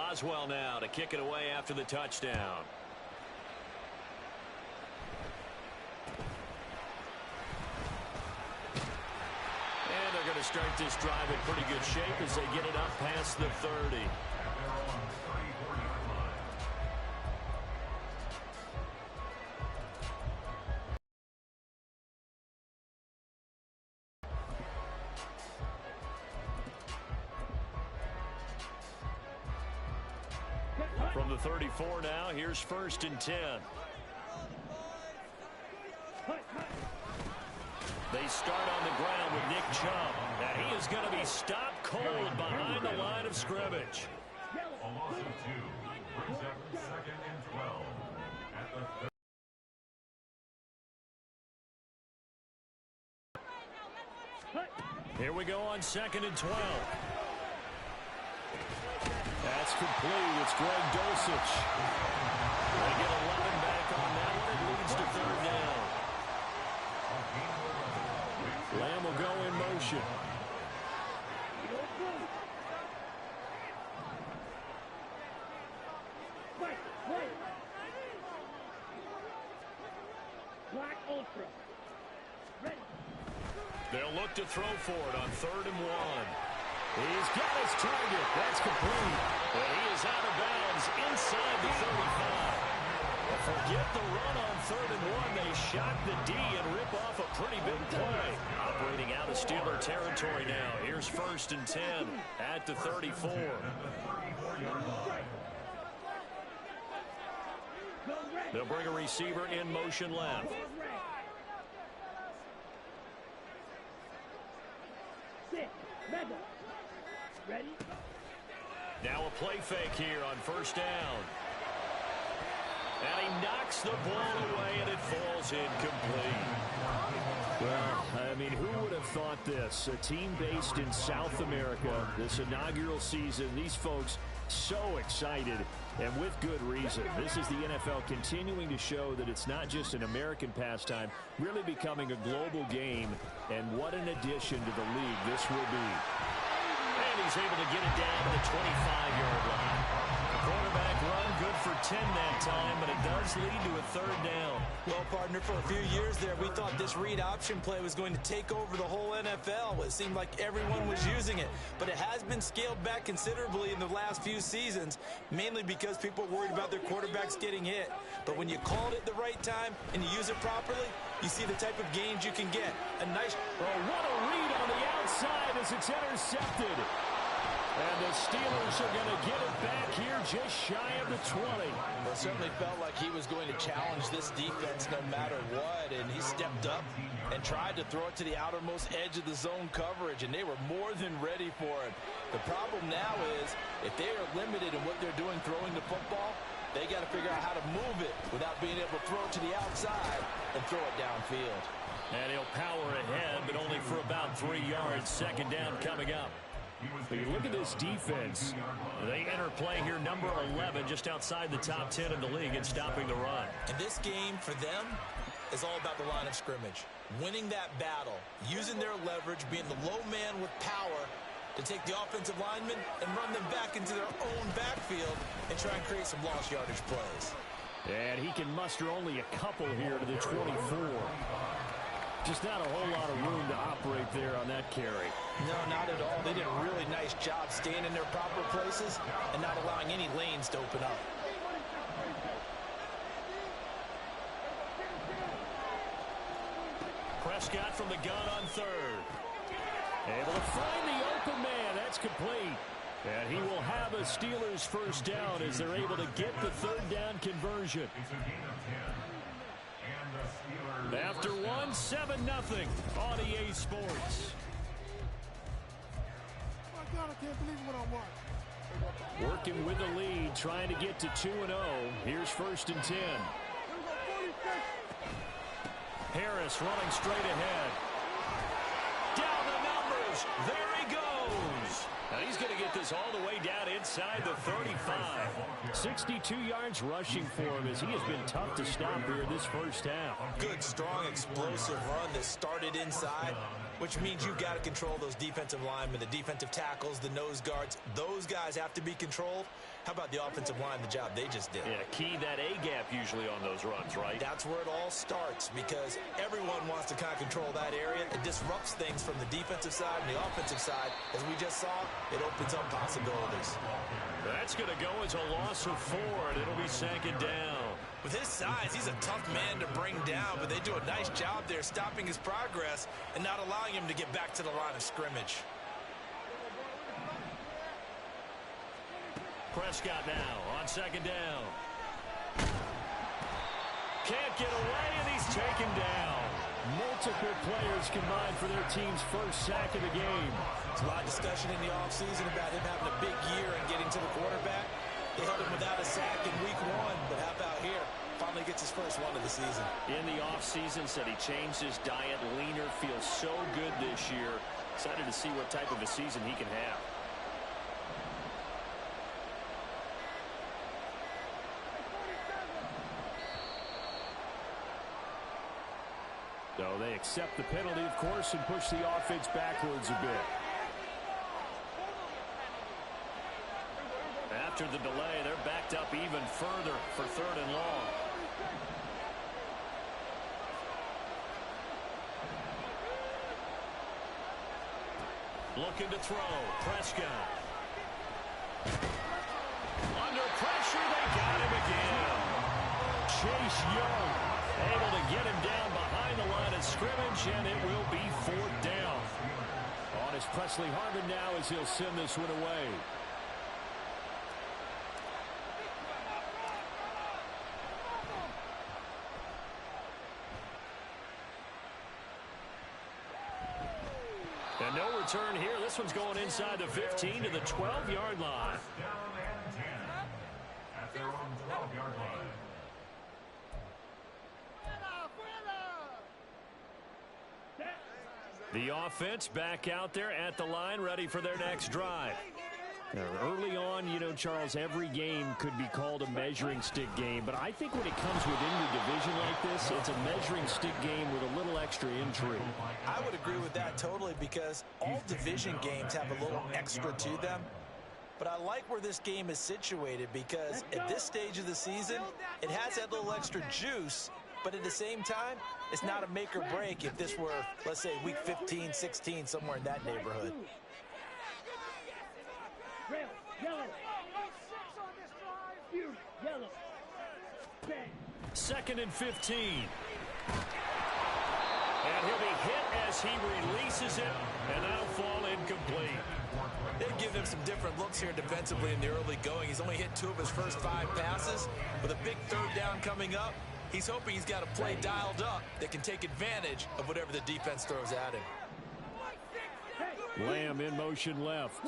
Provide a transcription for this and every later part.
Boswell now to kick it away after the touchdown. And they're going to start this drive in pretty good shape as they get it up past the 30. From the 34 now, here's 1st and 10. They start on the ground with Nick Chubb. And he is going to be stopped cold behind the line of scrimmage. A loss of 2 brings up 2nd and 12 at the 30. Here we go on 2nd and 12. That's complete. It's Greg Dulcich. They get 11 back on that one. It leads to 3rd down. Lamb will go in motion. They'll look to throw for it on 3rd and 1. He's got his target. That's complete. And he is out of bounds inside the 35. Forget the run on 3rd and 1. They shock the D and rip off a pretty big play. Operating out of Steeler territory now. Here's 1st and 10 at the 34. They'll bring a receiver in motion left. Now a play fake here on 1st down. And he knocks the ball away, and it falls incomplete. Well, I mean, who would have thought this? A team based in South America, this inaugural season, these folks so excited, and with good reason. This is the NFL continuing to show that it's not just an American pastime, really becoming a global game, and what an addition to the league this will be. And he's able to get it down to the 25-yard line. The quarterback run good for 10 that time, but it does lead to a 3rd down. Well, partner, for a few years there, we thought this read option play was going to take over the whole NFL. It seemed like everyone was using it, but it has been scaled back considerably in the last few seasons, mainly because people are worried about their quarterbacks getting hit. But when you call it at the right time and you use it properly, you see the type of gains you can get. A nice... Oh, what a read on the outside as it's intercepted. And the Steelers are going to get it back here just shy of the 20. Well, it certainly felt like he was going to challenge this defense no matter what, and he stepped up and tried to throw it to the outermost edge of the zone coverage, and they were more than ready for it. The problem now is if they are limited in what they're doing throwing the football, they got to figure out how to move it without being able to throw it to the outside and throw it downfield. And he'll power ahead, but only for about 3 yards. 2nd down coming up. But you look at this defense. They enter play here number 11, just outside the top 10 in the league and stopping the run. And this game for them is all about the line of scrimmage. Winning that battle, using their leverage, being the low man with power to take the offensive linemen and run them back into their own backfield and try and create some lost yardage plays. And he can muster only a couple here to the 24. Just not a whole lot of room to operate there on that carry. No, not at all. They did a really nice job staying in their proper places and not allowing any lanes to open up. Prescott from the gun on 3rd. Able to find the open man. That's complete. And he will have a Steelers 1st down as they're able to get the 3rd down conversion. After 1, 7-0 on EA Sports. Oh my God, I can't believe what I watched. Working with the lead, trying to get to 2-0. Here's 1st and 10. Harris running straight ahead. Down the numbers. There he goes. Now he's going to get this all the way down inside the 35. 62 yards rushing for him as he has been tough to stop here this 1st half. Good, strong, explosive run that started inside, which means you've got to control those defensive linemen, the defensive tackles, the nose guards. Those guys have to be controlled. How about the offensive line, the job they just did? Yeah, key that A-gap usually on those runs, right? That's where it all starts because everyone wants to kind of control that area. It disrupts things from the defensive side and the offensive side. As we just saw, it opens up possibilities. That's going to go as a loss of 4, and it'll be second down. With his size, he's a tough man to bring down, but they do a nice job there stopping his progress and not allowing him to get back to the line of scrimmage. Prescott now on second down. Can't get away, and he's taken down. Multiple players combined for their team's first sack of the game. There's a lot of discussion in the offseason about him having a big year and getting to the quarterback. They held him without a sack in week 1, but how about here? Finally gets his first one of the season. In the offseason, said he changed his diet, leaner, feels so good this year. Excited to see what type of a season he can have. So they accept the penalty, of course, and push the offense backwards a bit. After the delay, they're backed up even further for 3rd and long. Looking to throw. Prescott. Under pressure, they got him again. Chase Young able to get him down behind the line of scrimmage, and it will be 4th down. On is Presley Harvin now as he'll send this one away. And no return here. This one's going inside the 15 to the 12-yard line. Down and 10 at their own 12-yard line. The offense back out there at the line, ready for their next drive. Now, early on, you know, Charles, every game could be called a measuring stick game, but I think when it comes within the division like this, it's a measuring stick game with a little extra intrigue. I would agree with that totally because all division games have a little extra to them. But I like where this game is situated because at this stage of the season, it has that little extra juice. But at the same time, it's not a make or break if this were, let's say, week 15, 16, somewhere in that neighborhood. Second and 15. And he'll be hit as he releases it, and that'll fall incomplete. They've given him some different looks here defensively in the early going. He's only hit 2 of his first 5 passes. With a big 3rd down coming up, he's hoping he's got a play dialed up that can take advantage of whatever the defense throws at him. Lamb in motion left.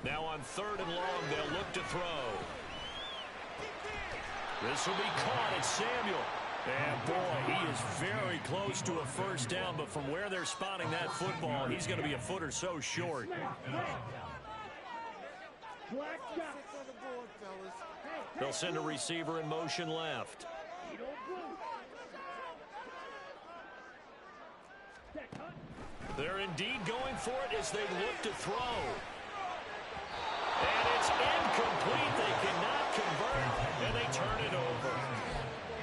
Now on 3rd and long, they'll look to throw. This will be caught. It's Samuel. And boy, he is very close to a first down, but from where they're spotting that football, he's going to be a foot or so short. They'll send a receiver in motion left. They're indeed going for it as they look to throw. And it's incomplete. They cannot convert, and they turn it over.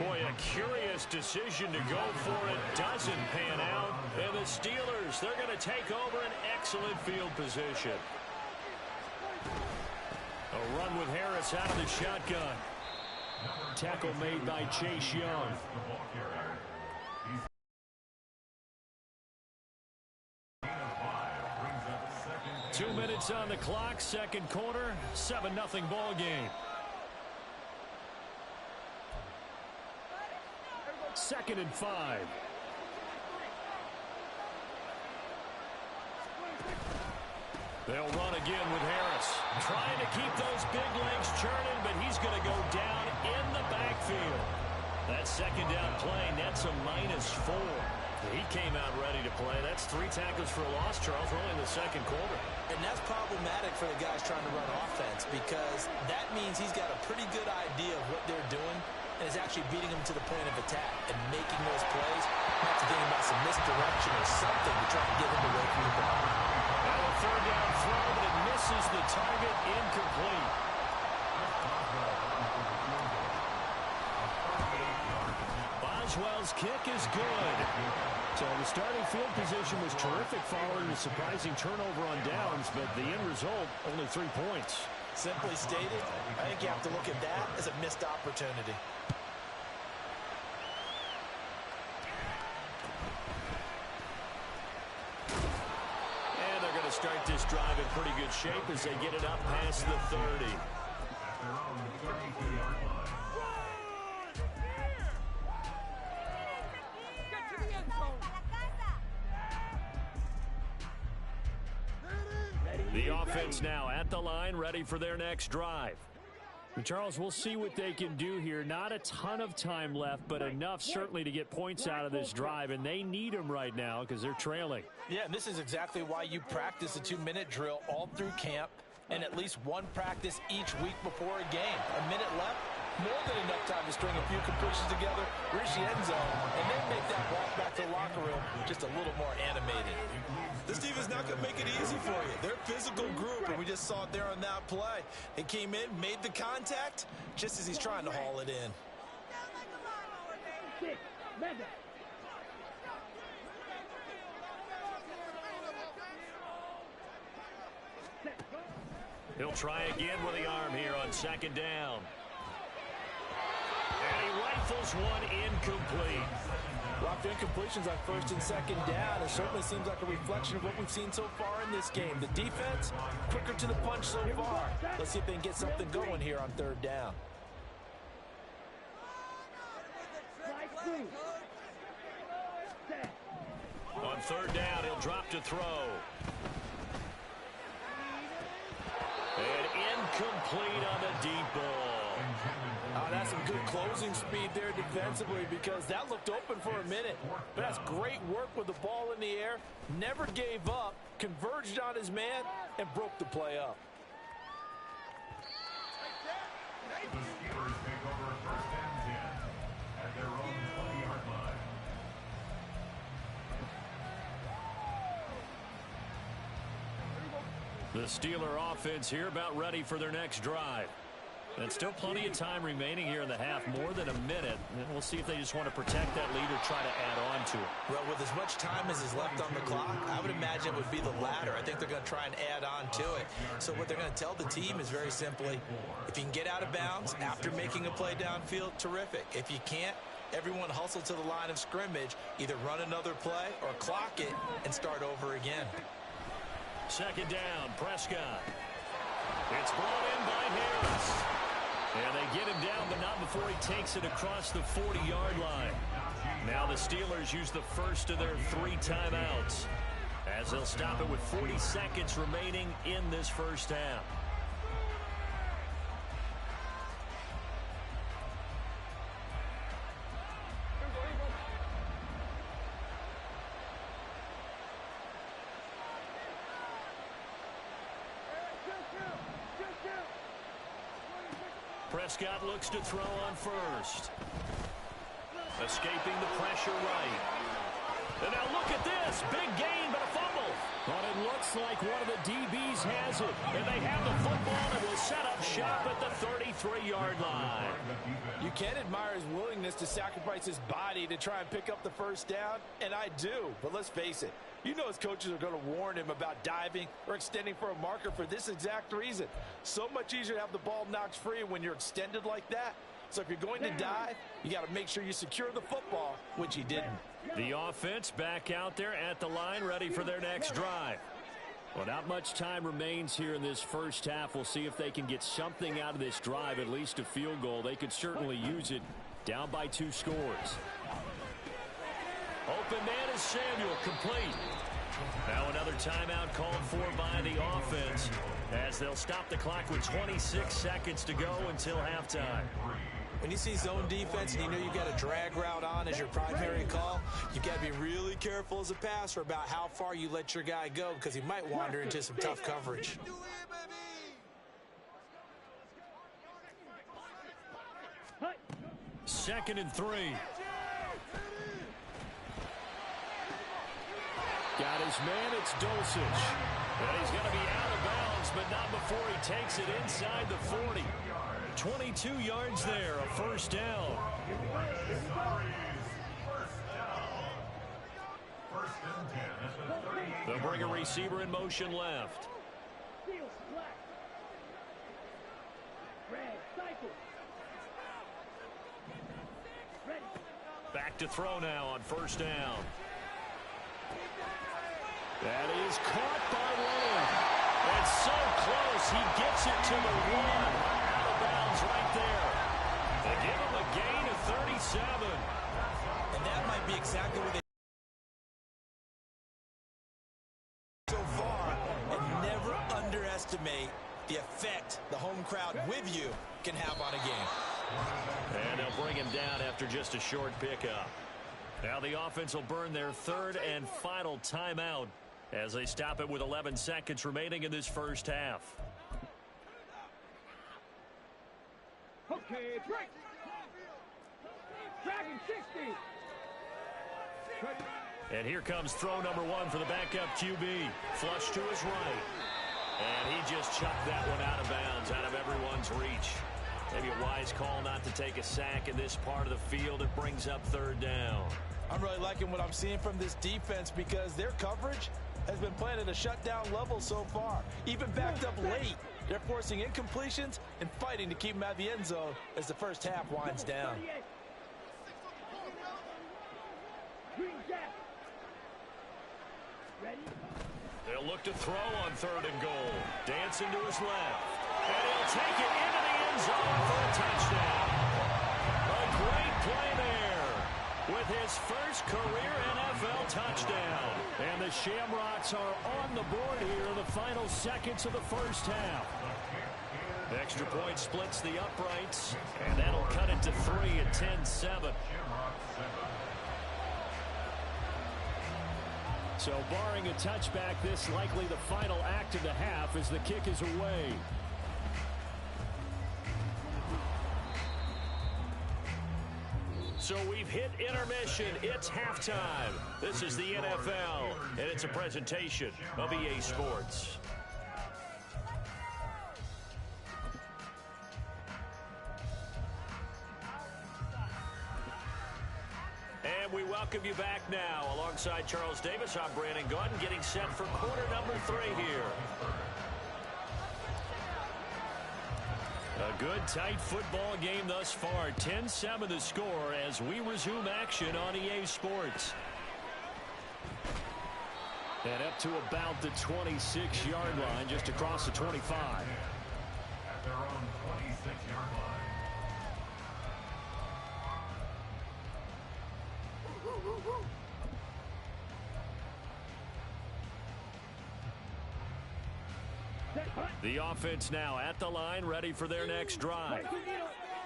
Boy, a curious decision to go for it. Doesn't pan out. And the Steelers, they're going to take over an excellent field position. A run with Harris out of the shotgun. Tackle made by Chase Young. 2 minutes on the clock, second quarter, 7-0 ball game. Second and 5. They'll run again with Harris. Trying to keep those big legs churning, but he's going to go down in the backfield. That second down play nets a -4. He came out ready to play. That's 3 tackles for a loss, Charles, early in the second quarter. And that's problematic for the guys trying to run offense because that means he's got a pretty good idea of what they're doing and is actually beating them to the point of attack and making those plays. You have to think about some misdirection or something to try and get him away from the ball. Now a third down throw, but it misses the target, incomplete. Boswell's kick is good. So the starting field position was terrific following the surprising turnover on downs, but the end result, only 3 points. Simply stated, I think you have to look at that as a missed opportunity. And they're going to start this drive in pretty good shape as they get it up past the 30. At their own 32-yard line. The offense now at the line, ready for their next drive. And Charles, we'll see what they can do here. Not a ton of time left, but enough certainly to get points out of this drive, and they need them right now because they're trailing. Yeah, and this is exactly why you practice a 2-minute drill all through camp and at least one practice each week before a game. A minute left, more than enough time to string a few completions together, reach the end zone, and then make that walk back to the locker room just a little more animated. This team is not going to make it easy for you. They're a physical group, and we just saw it there on that play. He came in, made the contact, just as he's trying to haul it in. He'll try again with the arm here on second down. And he rifles one incomplete. Blocked incompletions on first and second down. It certainly seems like a reflection of what we've seen so far in this game. The defense, quicker to the punch so far. Let's see if they can get something going here on third down. On third down, he'll drop to throw. And incomplete on the deep ball. Oh, that's some good closing speed there defensively because that looked open for a minute. But that's great work with the ball in the air. Never gave up, converged on his man, and broke the play up. The Steelers take over first and 10 at their own 20-yard line. The Steeler offense here about ready for their next drive. And still plenty of time remaining here in the half, more than a minute. And we'll see if they just want to protect that lead or try to add on to it. Well, with as much time as is left on the clock, I would imagine it would be the latter. I think they're going to try and add on to it. So what they're going to tell the team is very simply, if you can get out of bounds after making a play downfield, terrific. If you can't, everyone hustle to the line of scrimmage, either run another play or clock it and start over again. Second down, Prescott. It's brought in by Harris. And they get him down, but not before he takes it across the 40-yard line. Now the Steelers use the first of their 3 timeouts as they'll stop it with 40 seconds remaining in this first half. Prescott looks to throw on first. Escaping the pressure right. And now look at this. Big gain, but a fumble. But it looks like one of the DBs has it. And they have the football and will set up shop at the 33-yard line. You can admire his willingness to sacrifice his body to try and pick up the first down, and I do. But let's face it, you know his coaches are going to warn him about diving or extending for a marker for this exact reason. So much easier to have the ball knocked free when you're extended like that. So if you're going to dive, you got to make sure you secure the football, which he didn't. The offense back out there at the line, ready for their next drive. Well, not much time remains here in this first half. We'll see if they can get something out of this drive, at least a field goal. They could certainly use it, down by 2 scores. Open man is Samuel, complete. Now another timeout called for by the offense as they'll stop the clock with 26 seconds to go until halftime. When you see zone defense and you know you've got a drag route on as your primary call, you've got to be really careful as a passer about how far you let your guy go because he might wander into some tough coverage. Second and 3. Got his man, it's Dulcich. And he's going to be out of bounds, but not before he takes it inside the 40. 22 yards there, a first down. They'll bring a receiver in motion left. Back to throw now on first down. That is caught by Williams. It's so close. He gets it to the 1. Out of bounds right there. They give him a gain of 37. And that might be exactly what they so far. And never underestimate the effect the home crowd with you can have on a game. And they'll bring him down after just a short pickup. Now the offense will burn their third and final timeout as they stop it with 11 seconds remaining in this first half. Okay, break. Dragon 60. And here comes throw number 1 for the backup QB. Flush to his right. And he just chucked that one out of bounds, out of everyone's reach. Maybe a wise call not to take a sack in this part of the field. It brings up third down. I'm really liking what I'm seeing from this defense because their coverage has been playing at a shutdown level so far. Even backed up late, they're forcing incompletions and fighting to keep them out of the end zone as the first half winds down. They'll look to throw on third and goal. Dancing to his left. And he'll take it into the end zone for a touchdown. A great play there with his first career NFL touchdown. And the Shamrocks are on the board here in the final seconds of the first half. The extra point splits the uprights, and that'll cut it to 3 at 10-7. So barring a touchback, this likely the final act of the half as the kick is away. So we've hit intermission. It's halftime. This is the NFL, and it's a presentation of EA Sports. And we welcome you back now. Alongside Charles Davis, I'm Brandon Gaudin, getting set for quarter number 3 here. A good, tight football game thus far. 10-7 the score as we resume action on EA Sports. And up to about the 26-yard line, just across the 25. At their own 26-yard line. The offense now at the line, ready for their next drive.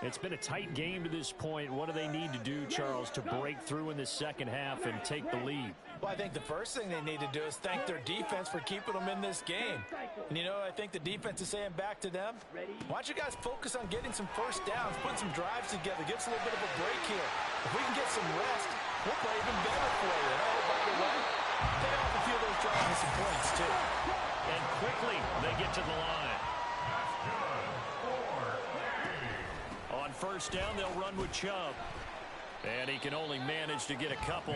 It's been a tight game to this point. What do they need to do, Charles, to break through in the second half and take the lead? Well, I think the first thing they need to do is thank their defense for keeping them in this game. And, you know, I think the defense is saying back to them, why don't you guys focus on getting some first downs, put some drives together, give us a little bit of a break here. If we can get some rest, we'll play even better for you. And, oh, by the way, pay off a few of those drives with some points, too. And quickly, they get to the line. On first down, they'll run with Chubb. And he can only manage to get a couple.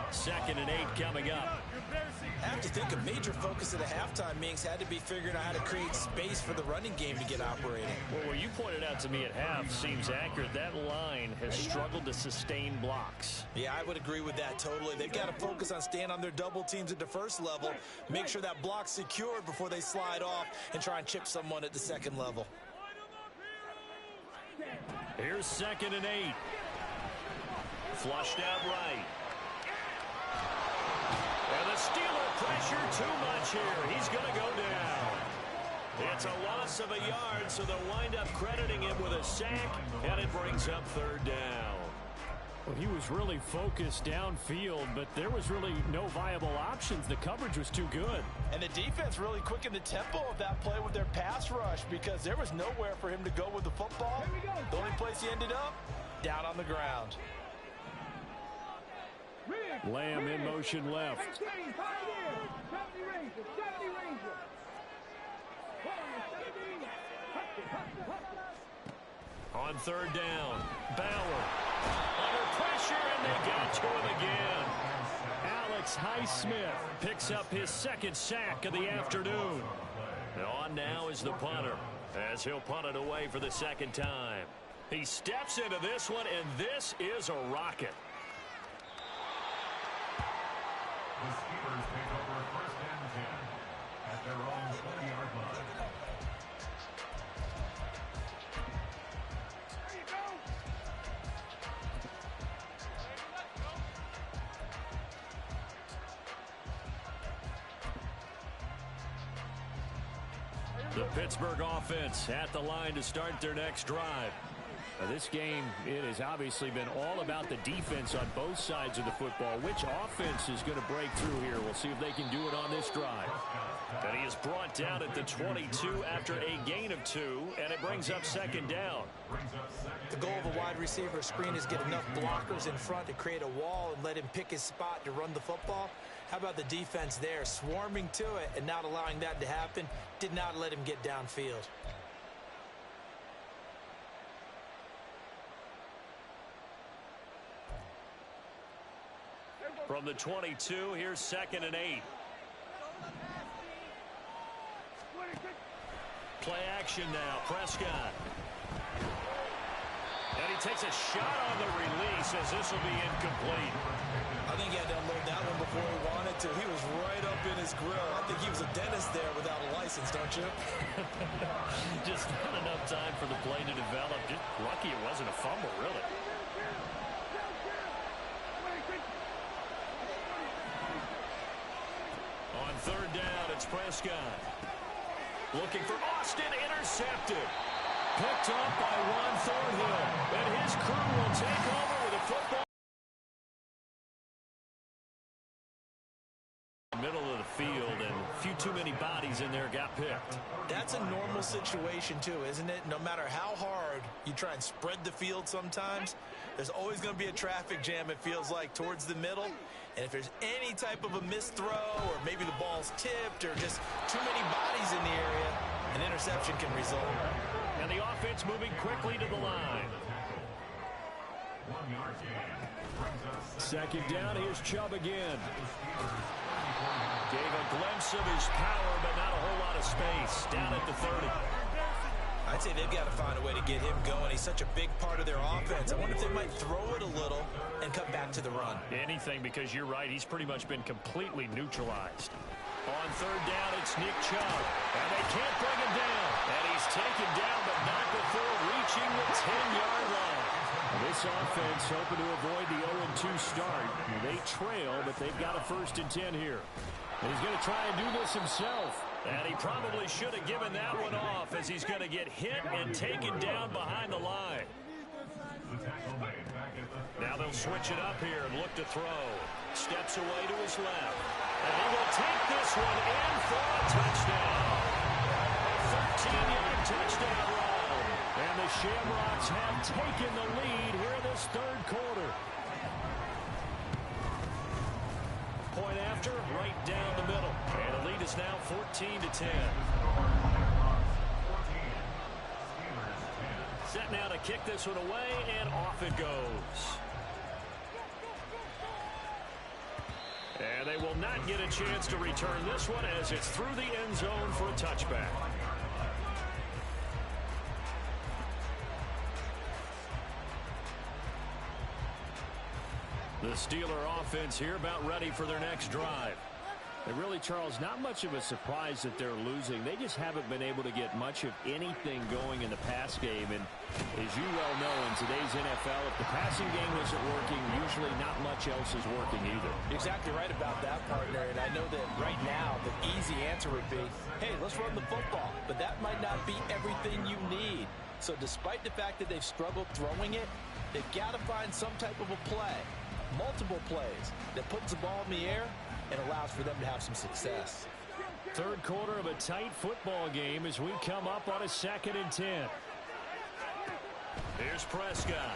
2nd and 8 coming up. I have to think a major focus of the halftime meetings had to be figuring out how to create space for the running game to get operating. Well, what you pointed out to me at half seems accurate. That line has struggled to sustain blocks. Yeah, I would agree with that totally. They've got to focus on staying on their double teams at the first level, make sure that block's secured before they slide off and try and chip someone at the second level. Here's 2nd and 8. Flushed out right. And the Steeler pressure too much here. He's going to go down. It's a loss of a yard, so they'll wind up crediting him with a sack, and it brings up third down. Well, he was really focused downfield, but there was really no viable options. The coverage was too good. And the defense really quickened the tempo of that play with their pass rush because there was nowhere for him to go with the football. The only place he ended up, down on the ground. Lamb in motion left. On third down, Bauer under pressure, and they got to him again. Alex Highsmith Picks up his second sack of the afternoon. And on now is the punter, as he'll punt it away for the second time. He steps into this one, and this is a rocket. The Steelers take over first and 10 at their own 20-yard line. The Pittsburgh offense at the line to start their next drive. Now, this game, it has obviously been all about the defense on both sides of the football. Which offense is going to break through here? We'll see if they can do it on this drive. And he is brought down at the 22 after a gain of 2, and it brings up second down. The goal of a wide receiver screen is get enough blockers in front to create a wall and let him pick his spot to run the football. How about the defense there, swarming to it and not allowing that to happen? Did not let him get downfield. From the 22, here's 2nd and 8. Play action now, Prescott. And he takes a shot on the release as this will be incomplete. I think he had to unload that one before he wanted to. He was right up in his grill. I think he was a dentist there without a license, don't you? Just not enough time for the play to develop. Just lucky it wasn't a fumble, really. On third down, it's Prescott. Looking for Austin, intercepted. Picked up by Ron Thornhill. And his crew will take over with a football. Middle of the field, and a few too many bodies in there got picked. That's a normal situation too, isn't it? No matter how hard you try and spread the field sometimes, there's always going to be a traffic jam, it feels like, towards the middle. And if there's any type of a missed throw, or maybe the ball's tipped, or just too many bodies in the area, an interception can result. And the offense moving quickly to the line. 1-yard gain brings us Second down, here's Chubb again. Gave a glimpse of his power, but not a whole lot of space. Down at the 30. I'd say they've got to find a way to get him going. He's such a big part of their offense. I wonder if they might throw it a little and cut back to the run. Anything, because you're right. He's pretty much been completely neutralized. On third down, it's Nick Chubb. And they can't bring him down. And he's taken down, but not before reaching the 10-yard line. This offense hoping to avoid the 0-2 start. They trail, but they've got a 1st and 10 here. And he's going to try and do this himself. And he probably should have given that one off, as he's going to get hit and taken down behind the line. Now they'll switch it up here and look to throw. Steps away to his left. And he will take this one in for a touchdown. A 13-yard touchdown run. And the Shamrocks have taken the lead here in this third quarter. Point after, right down the middle. And the lead is now 14-10. Set now to kick this one away, and off it goes. And they will not get a chance to return this one, as it's through the end zone for a touchback. The Steeler offense here about ready for their next drive. And really, Charles, not much of a surprise that they're losing. They just haven't been able to get much of anything going in the pass game. And as you well know, in today's NFL, if the passing game isn't working, usually not much else is working either. Exactly right about that, partner. And I know that right now the easy answer would be, hey, let's run the football. But that might not be everything you need. So despite the fact that they've struggled throwing it, they've got to find some type of a play, multiple plays, that puts the ball in the air and allows for them to have some success. Third quarter of a tight football game as we come up on a 2nd and 10. Here's Prescott.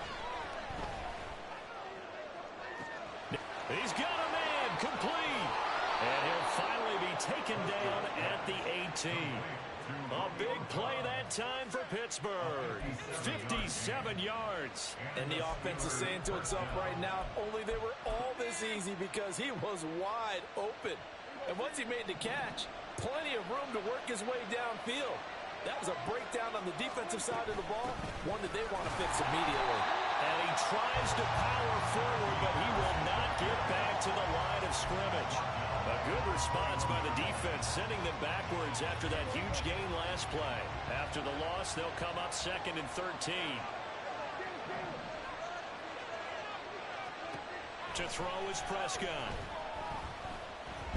He's got a man complete. And he'll finally be taken down at the 18. A big play that time for Pittsburgh. 57 yards. And the offense is saying to itself right now, only they were all this easy because he was wide open. And once he made the catch, plenty of room to work his way downfield. That was a breakdown on the defensive side of the ball, one that they want to fix immediately. And he tries to power forward, but he will not get back to the line of scrimmage. A good response by the defense, sending them backwards after that huge gain last play. After the loss, they'll come up 2nd and 13. To throw is Prescott.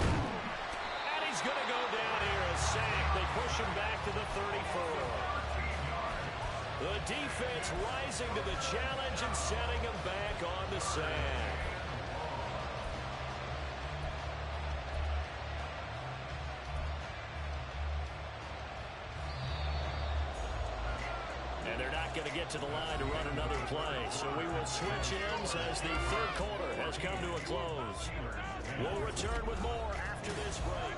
And he's going to go down here, a sack. They push him back to the 34. The defense rising to the challenge and setting him back on the sack. And they're not going to get to the line to run another play. So we will switch ends as the third quarter has come to a close. We'll return with more after this break.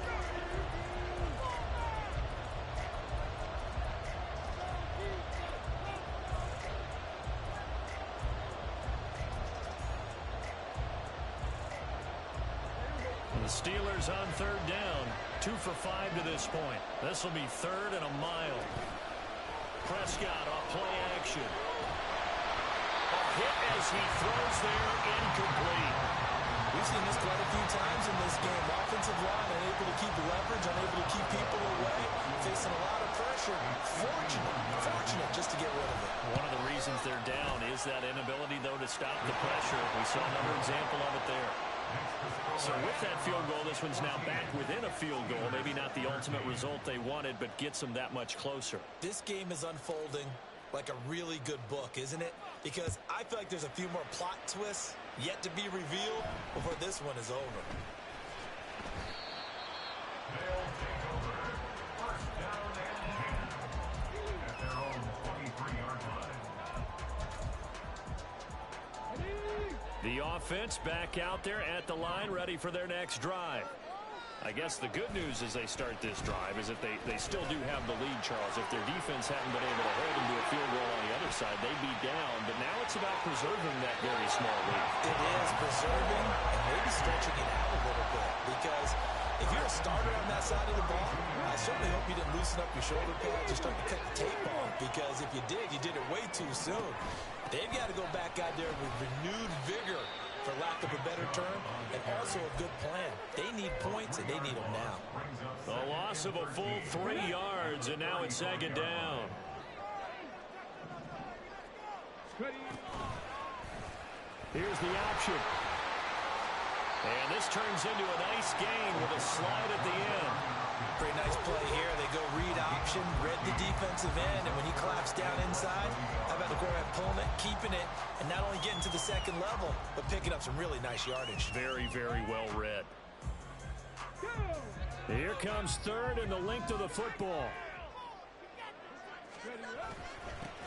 The Steelers on 3rd down. 2 for 5 to this point. This will be 3rd and a mile. Prescott off play action. A hit as he throws there, incomplete. We've seen this quite a few times in this game. Offensive line unable to keep leverage, unable to keep people away, facing a lot of pressure. Fortunate just to get rid of it. One of the reasons they're down is that inability, though, to stop the pressure. We saw another example of it there. So with that field goal, this one's now back within a field goal. Maybe not the ultimate result they wanted, but gets them that much closer. This game is unfolding like a really good book, isn't it? Because I feel like there's a few more plot twists yet to be revealed before this one is over. They'll take over. First down and 10 at their own 23-yard line. The offense back out there at the line, ready for their next drive. I guess the good news as they start this drive is that they still do have the lead, Charles. If their defense hadn't been able to hold them to a field goal on the other side, they'd be down. But now it's about preserving that very small lead. It is preserving and maybe stretching it out a little bit. Because if you're a starter on that side of the ball, I certainly hope you didn't loosen up your shoulder pads or start to cut the tape off. Because if you did it way too soon. They've got to go back out there with renewed vigor, for lack of a better term, and also a good plan. They need points, and they need them now. A loss of a full 3 yards, and now it's 2nd down. Here's the option. And this turns into a nice gain with a slide at the end. Pretty nice play here. They go read option, read the defensive end, and when he claps down inside, how about the quarterback pulling it, keeping it, and not only getting to the 2nd level, but picking up some really nice yardage. Very, very well read. Here comes 3rd and the length of the football.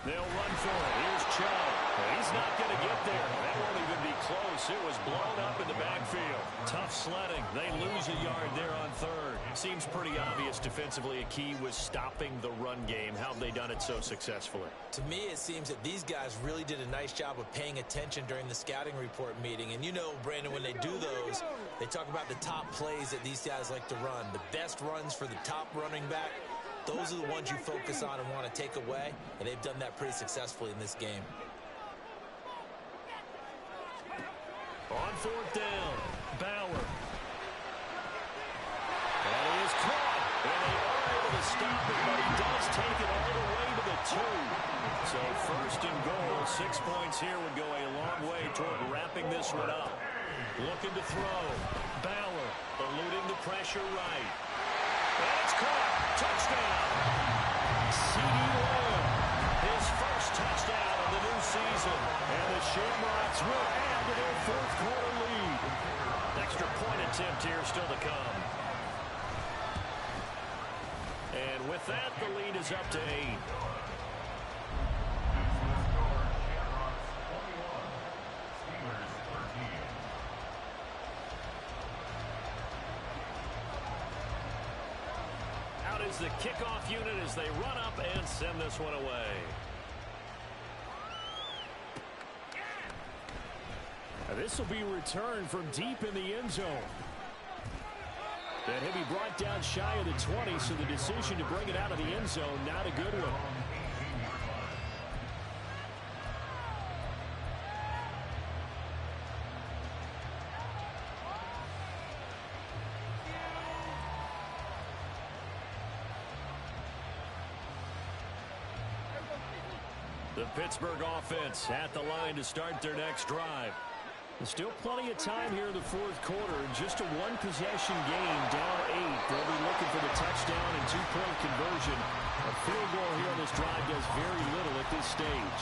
They'll run for it. Here's Chubb. He's not going to get there. That won't even be close. It was blown up in the backfield. Tough sledding. They lose a yard there on 3rd. Seems pretty obvious defensively a key was stopping the run game. How have they done it so successfully? To me, it seems that these guys really did a nice job of paying attention during the scouting report meeting. And you know, Brandon, when they do those, they talk about the top plays that these guys like to run. The best runs for the top running back. Those are the ones you focus on and want to take away, and they've done that pretty successfully in this game. On 4th down, Bauer. And he is caught. And they are able to stop it, but he does take it all the way to the 2. So first and goal, 6 points here would go a long way toward wrapping this one up. Looking to throw. Bauer eluding the pressure right. And it's caught. Touchdown. C.D. Lamb. His first touchdown of the new season. And the Shamrocks will add to their fourth quarter lead. Extra point attempt here still to come. And with that, the lead is up to 8. Out is the kickoff unit as they run up and send this one away. Now this will be returned from deep in the end zone. And he'll be brought down shy of the 20, so the decision to bring it out of the end zone, not a good one. The Pittsburgh offense at the line to start their next drive. There's still plenty of time here in the fourth quarter. Just a one-possession game, down 8. They'll be looking for the touchdown and two-point conversion. A field goal here on this drive does very little at this stage.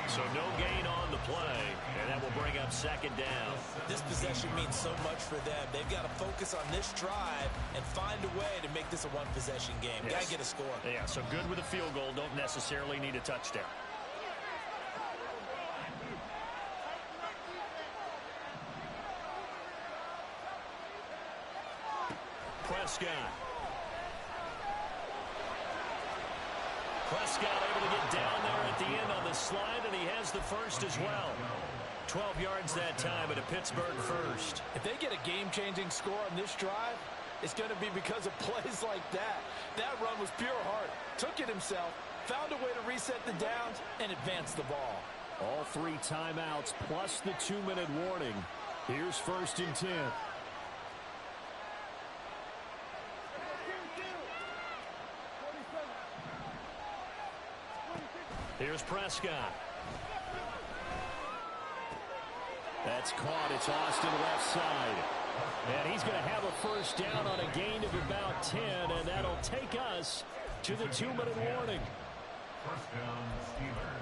So no gain on the play, and that will bring up second down. This possession means so much for them. They've got to focus on this drive and find a way to make this a one-possession game. Yes. Got to get a score. Yeah, so good with a field goal. Don't necessarily need a touchdown. Prescott able to get down there at the end on the slide, and he has the first as well. 12 yards that time at a Pittsburgh first. If they get a game-changing score on this drive, it's going to be because of plays like that. That run was pure heart. Took it himself, found a way to reset the downs, and advance the ball. All 3 timeouts plus the 2-minute warning. Here's first and 10. Here's Prescott. That's caught. It's Austin left side. And he's going to have a first down on a gain of about 10, and that'll take us to the 2-minute warning. First down, Steelers.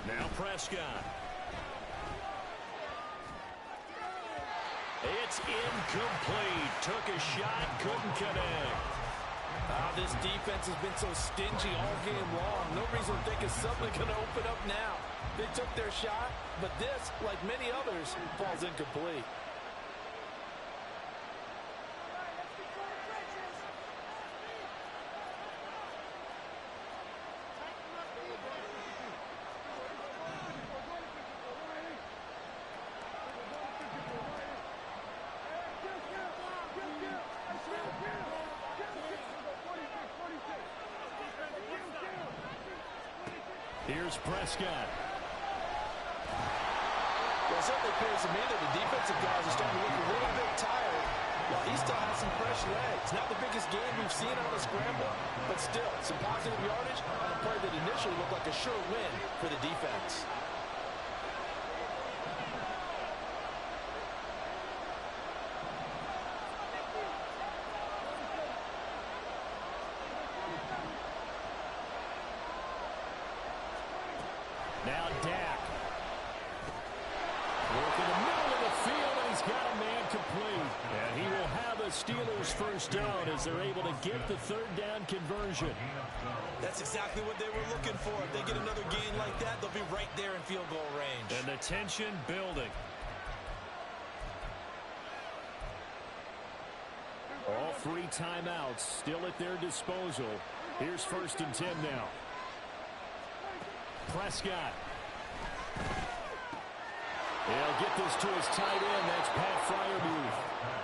Now Prescott. It's incomplete. Took a shot, couldn't connect. This defense has been so stingy all game long. No reason to think it's suddenly going to open up now. They took their shot, but this, like many others, falls incomplete. Here's Prescott. Well, it certainly appears to me that the defensive guys are starting to look a little bit tired, while he still has some fresh legs. Not the biggest game we've seen on a scramble, but still, some positive yardage on a play that initially looked like a sure win for the defense. Now Dak. Working the middle of the field, and he's got a man complete. And he will have a Steelers first down as they're able to get the third down conversion. That's exactly what they were looking for. If they get another gain like that, they'll be right there in field goal range. And the tension building. All 3 timeouts still at their disposal. Here's first and 10 now. Prescott. He'll get this to his tight end. That's Pat Freiermuth.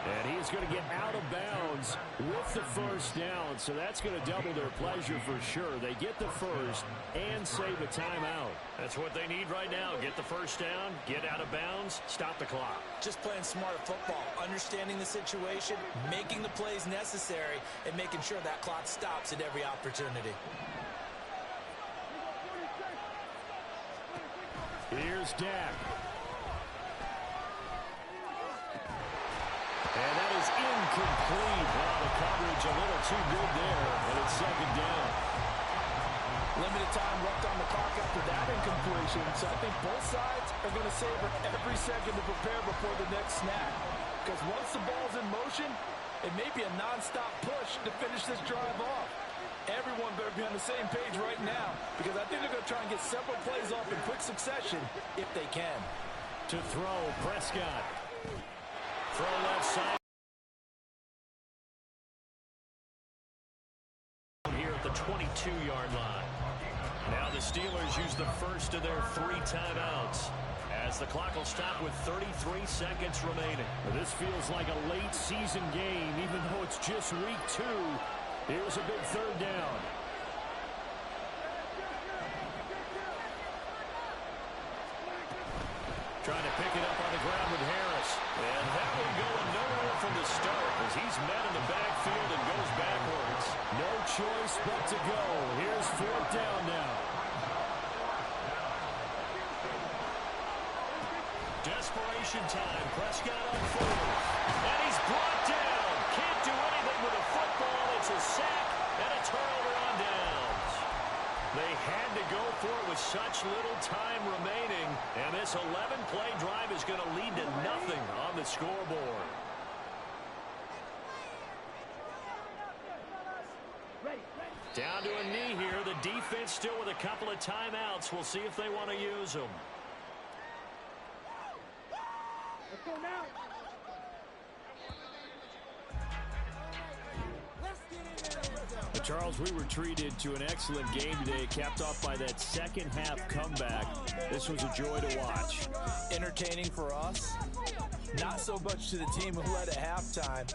And he's going to get out of bounds with the first down. So that's going to double their pleasure for sure. They get the first and save a timeout. That's what they need right now. Get the first down, get out of bounds, stop the clock. Just playing smart football, understanding the situation, making the plays necessary, and making sure that clock stops at every opportunity. Here's Dak. And that is incomplete. Well, the coverage a little too good there, and it's second down. Limited time left on the clock after that incompletion, so I think both sides are going to savor every second to prepare before the next snap. Because once the ball's in motion, it may be a nonstop push to finish this drive off. Everyone better be on the same page right now, because I think they're going to try and get several plays off in quick succession if they can. To throw, Prescott. Throw left side. Here at the 22-yard line. Now the Steelers use the first of their 3 timeouts, as the clock will stop with 33 seconds remaining. This feels like a late season game, even though it's just week 2. Here's a big third down. Trying to pick it up on the ground with Harris. And that one going nowhere from the start, as he's met in the backfield and goes backwards. No choice but to go. Here's 4th down now. Desperation time. Prescott on 4th. And he's brought down. Can't do anything with a football. It's a sack and a turnover on downs. They had to go for it with such little time remaining. And this 11-play drive is going to lead to nothing on the scoreboard. Down to a knee here. The defense still with a couple of timeouts. We'll see if they want to use them. Let's go now. Charles, we were treated to an excellent game today, capped off by that second half comeback. This was a joy to watch. Entertaining for us, not so much to the team who led at halftime.